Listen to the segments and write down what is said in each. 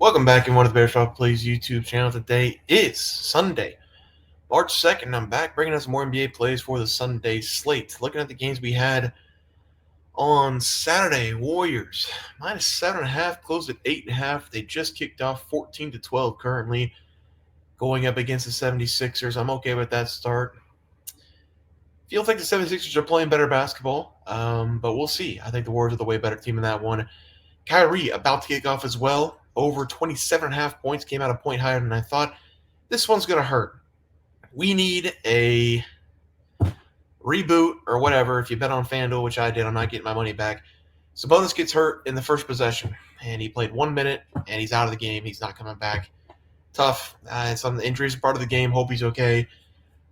Welcome back in one of the Bear Shop Plays YouTube channel. Today is Sunday, March 2nd. I'm back bringing us more NBA plays for the Sunday slate. Looking at the games we had on Saturday, Warriors minus 7.5, closed at 8.5. They just kicked off 14-12 currently, going up against the 76ers. I'm okay with that start. Feel like the 76ers are playing better basketball, but we'll see. I think the Warriors are the way better team in that one. Kyrie about to kick off as well. Over 27.5 points, came out a point higher than I thought. This one's going to hurt. We need a reboot or whatever. If you bet on FanDuel, which I did, I'm not getting my money back. Sabonis gets hurt in the first possession, and he played 1 minute, and he's out of the game. He's not coming back. Tough. Some injuries are part of the game. Hope he's okay.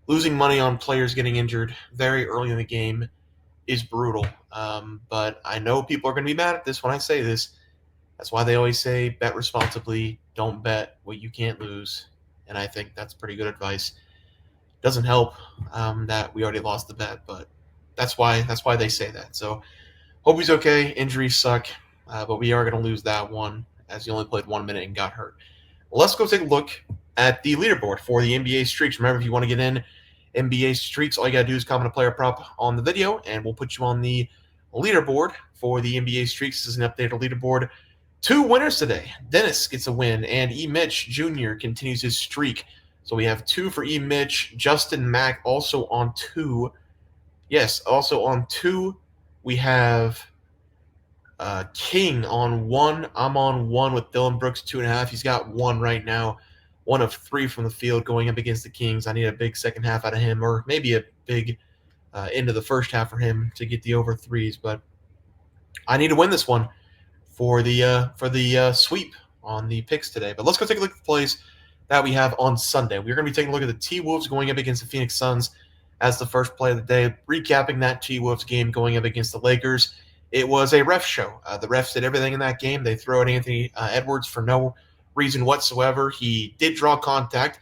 Losing money on players getting injured very early in the game is brutal. But I know people are going to be mad at this when I say this. That's why they always say bet responsibly, don't bet what you can't lose. And I think that's pretty good advice. Doesn't help that we already lost the bet, but that's why they say that. So hope he's okay. Injuries suck, but we are going to lose that one as he only played 1 minute and got hurt. Well, let's go take a look at the leaderboard for the NBA streaks. Remember, if you want to get in NBA streaks, all you got to do is comment a player prop on the video, and we'll put you on the leaderboard for the NBA streaks. This is an updated leaderboard. 2 winners today. Dennis gets a win, and E. Mitch Jr. continues his streak. So we have 2 for E. Mitch. Justin Mack also on 2. Yes, also on 2. We have King on 1. I'm on 1 with Dylan Brooks, 2.5. He's got 1 right now. 1 of 3 from the field going up against the Kings. I need a big second half out of him, or maybe a big end of the first half for him to get the over 3s. But I need to win this one for the sweep on the picks today. But let's go take a look at the plays that we have on Sunday. We're going to be taking a look at the T-Wolves going up against the Phoenix Suns as the first play of the day. Recapping that T-Wolves game going up against the Lakers. It was a ref show. The refs did everything in that game. They throw at Anthony Edwards for no reason whatsoever. He did draw contact.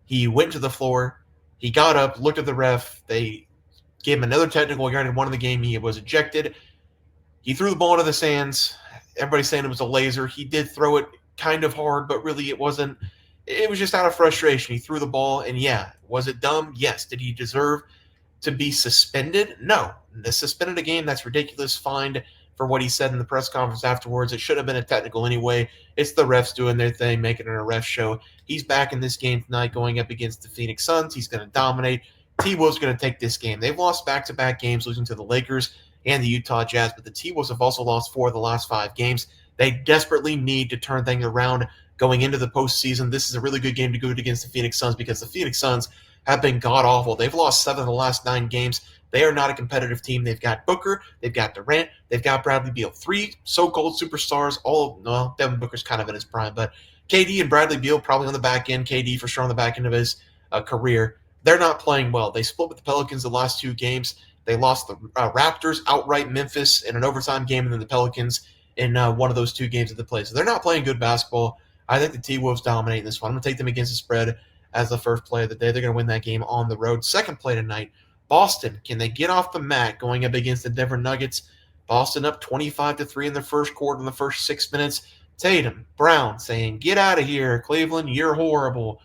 He went to the floor. He got up, looked at the ref. They gave him another technical. He earned 1 in the game. He was ejected. He threw the ball into the sands. Everybody's saying it was a laser. He did throw it kind of hard, but really it wasn't. It was just out of frustration. He threw the ball, and yeah, was it dumb? Yes. Did he deserve to be suspended? No. The suspended a game, that's ridiculous. Fined for what he said in the press conference afterwards. It should have been a technical anyway. It's the refs doing their thing, making it a ref show. He's back in this game tonight going up against the Phoenix Suns. He's going to dominate. T-Wolves going to take this game. They've lost back-to-back games, losing to the Lakers and the Utah Jazz, but the T-Wolves have also lost 4 of the last 5 games. They desperately need to turn things around going into the postseason. This is a really good game to go against the Phoenix Suns because the Phoenix Suns have been god-awful. They've lost 7 of the last 9 games. They are not a competitive team. They've got Booker, they've got Durant, they've got Bradley Beal. 3 so-called superstars. Devin Booker's kind of in his prime, but KD and Bradley Beal probably on the back end. KD for sure on the back end of his career. They're not playing well. They split with the Pelicans the last 2 games. They lost the Raptors outright, Memphis in an overtime game, and then the Pelicans in one of those 2 games that they played. So they're not playing good basketball. I think the T-Wolves dominate this one. I'm going to take them against the spread as the first play of the day. They're going to win that game on the road. Second play tonight, Boston. Can they get off the mat going up against the Denver Nuggets? Boston up 25-3 in the first quarter, in the first 6 minutes. Tatum, Brown saying, "Get out of here, Cleveland. You're horrible."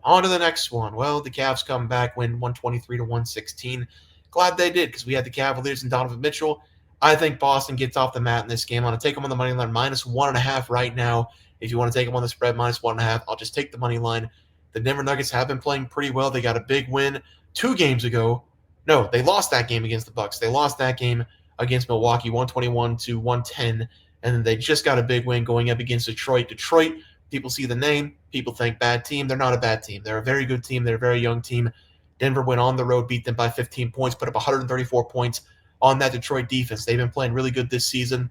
On to the next one. Well, the Cavs come back, win 123-116. Glad they did because we had the Cavaliers and Donovan Mitchell. I think Boston gets off the mat in this game. I'm going to take them on the money line, -1.5 right now. If you want to take them on the spread, -1.5, I'll just take the money line. The Denver Nuggets have been playing pretty well. They got a big win 2 games ago. No, they lost that game against the Bucks. They lost that game against Milwaukee, 121-110, and then they just got a big win going up against Detroit. Detroit, people see the name, people think bad team. They're not a bad team. They're a very good team. They're a very young team. Denver went on the road, beat them by 15 points, put up 134 points on that Detroit defense. They've been playing really good this season.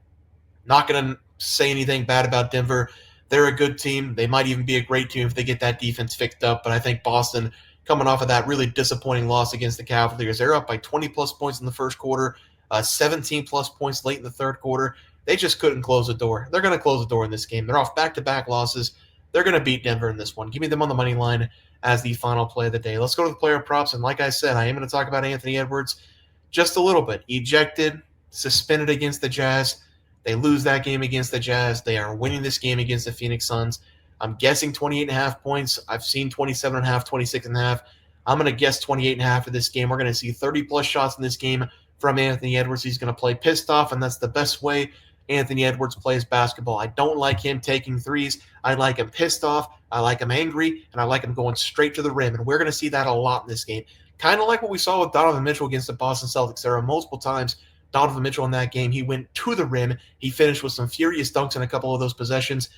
Not going to say anything bad about Denver. They're a good team. They might even be a great team if they get that defense fixed up, but I think Boston, coming off of that really disappointing loss against the Cavaliers, they're up by 20-plus points in the first quarter, 17-plus points late in the third quarter. They just couldn't close the door. They're going to close the door in this game. They're off back-to-back losses. They're going to beat Denver in this one. Give me them on the money line as the final play of the day. Let's go to the player props, and like I said, I am going to talk about Anthony Edwards just a little bit. Ejected, suspended against the Jazz. They lose that game against the Jazz. They are winning this game against the Phoenix Suns. I'm guessing 28.5 points. I've seen 27.5, 26.5. I'm going to guess 28.5 for this game. We're going to see 30-plus shots in this game from Anthony Edwards. He's going to play pissed off, and that's the best way Anthony Edwards plays basketball. I don't like him taking threes. I like him pissed off. I like him angry, and I like him going straight to the rim. And we're going to see that a lot in this game. Kind of like what we saw with Donovan Mitchell against the Boston Celtics. There are multiple times Donovan Mitchell in that game, he went to the rim. He finished with some furious dunks in a couple of those possessions.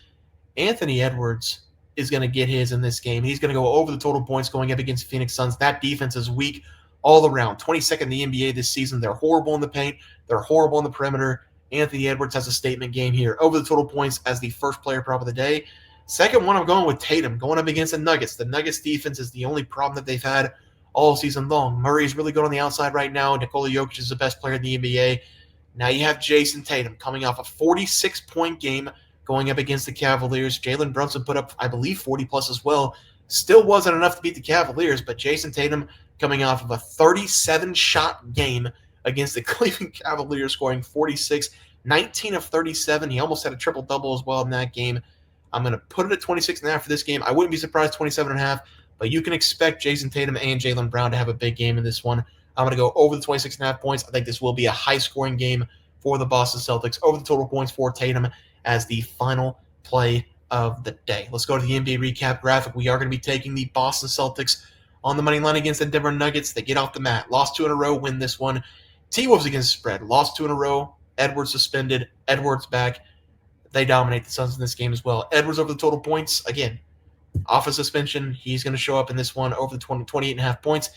Anthony Edwards is going to get his in this game. He's going to go over the total points going up against Phoenix Suns. That defense is weak all around. 22nd in the NBA this season. They're horrible in the paint. They're horrible in the perimeter. Anthony Edwards has a statement game here. Over the total points as the first player prop of the day. Second one, I'm going with Tatum, going up against the Nuggets. The Nuggets defense is the only problem that they've had all season long. Murray's really good on the outside right now. Nikola Jokic is the best player in the NBA. Now you have Jason Tatum coming off a 46-point game going up against the Cavaliers. Jalen Brunson put up, I believe, 40-plus as well. Still wasn't enough to beat the Cavaliers, but Jason Tatum coming off of a 37-shot game against the Cleveland Cavaliers, scoring 46, 19 of 37. He almost had a triple-double as well in that game. I'm going to put it at 26.5 for this game. I wouldn't be surprised 27.5, but you can expect Jason Tatum and Jaylen Brown to have a big game in this one. I'm going to go over the 26.5 points. I think this will be a high-scoring game for the Boston Celtics. Over the total points for Tatum as the final play of the day. Let's go to the NBA recap graphic. We are going to be taking the Boston Celtics on the money line against the Denver Nuggets. They get off the mat. Lost 2 in a row, win this one. T-Wolves against the spread. Lost 2 in a row. Edwards suspended. Edwards back. They dominate the Suns in this game as well. Edwards over the total points. Again, off a suspension. He's going to show up in this one over the 28.5 points.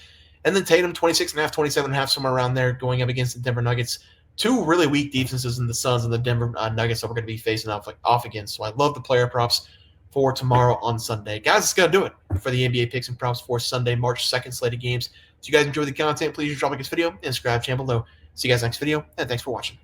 And then Tatum, 26.5, 27.5, somewhere around there, going up against the Denver Nuggets. Two really weak defenses in the Suns and the Denver Nuggets that we're going to be facing off against. So I love the player props for tomorrow on Sunday. Guys, it's going to do it for the NBA picks and props for Sunday, March 2nd slate of games. So you guys enjoy the content, please drop a like this video and subscribe channel below. See you guys next video, and thanks for watching.